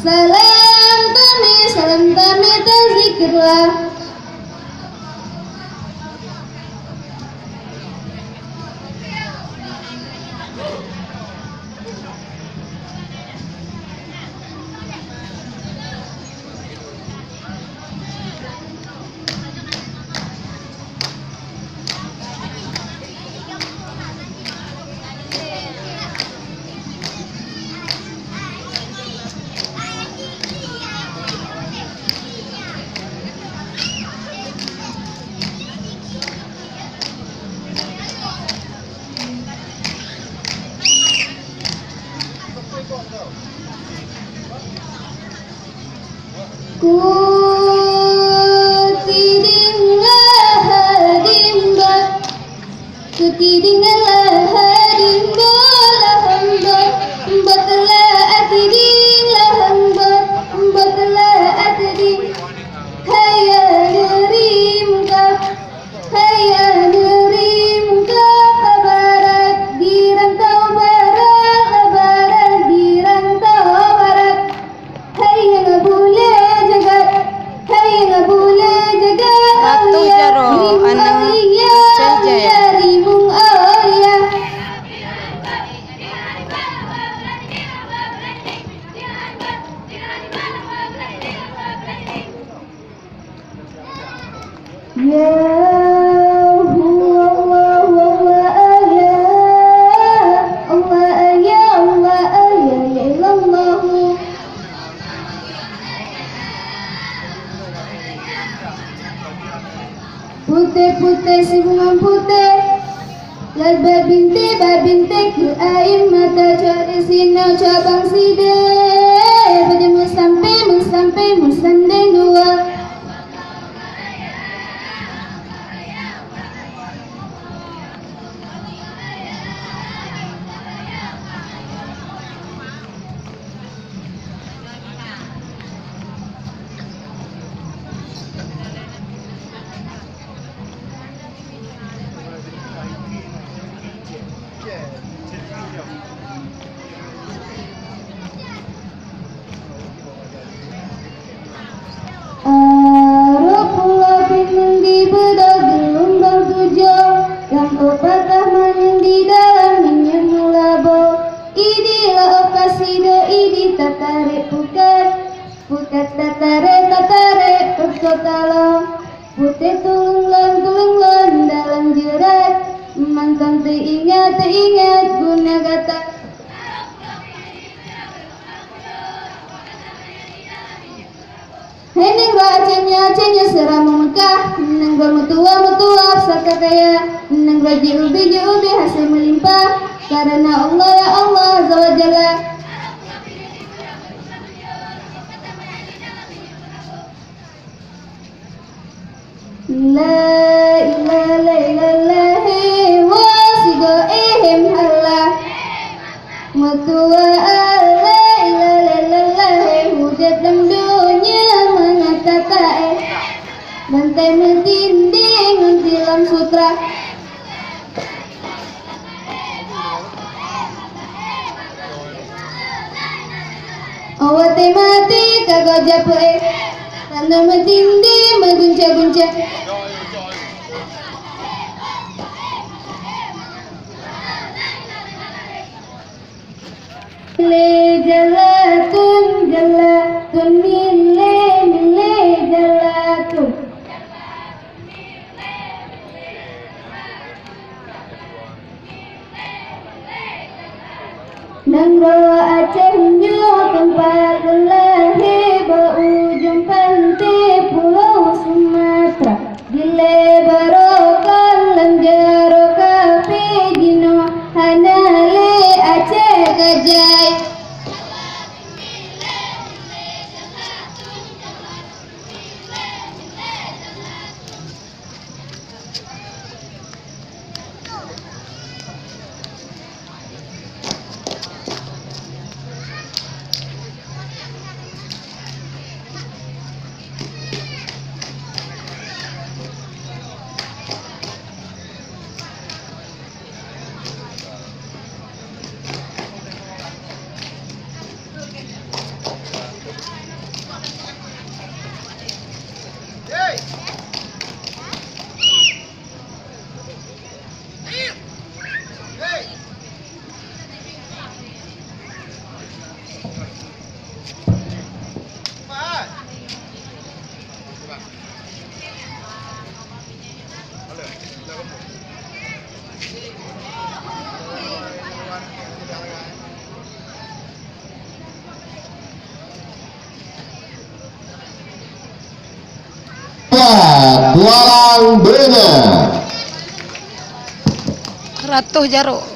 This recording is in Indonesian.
salam tami terzikirlah. Putih-putih si bunga putih, lal babinte ku air mata cari sinau cabang side, pada sampai musandeng dua. Putih tulung dalam jerat, mantan teringat guna kata. Heneng acenya seram Mekah, neng mutua sakataya, neng raji ubi hasil melimpah, karena Allah ya Allah azza wa jalla. La ilaha illallah wa sigo hallah mutua la ilaha illallah hujat dalam dunia mengata bantai mentinding dalam sutra. Awate mati kagak jape tanda mentinding mengguncang-guncang. Jalatun mille jalatun. Nang bawa acehnya tempat lahir berujung pantai pulau Sumatera. Dile barokah lanjaro kafe jino hanale Aceh gajai. Bualang bener. Ratu Jaro.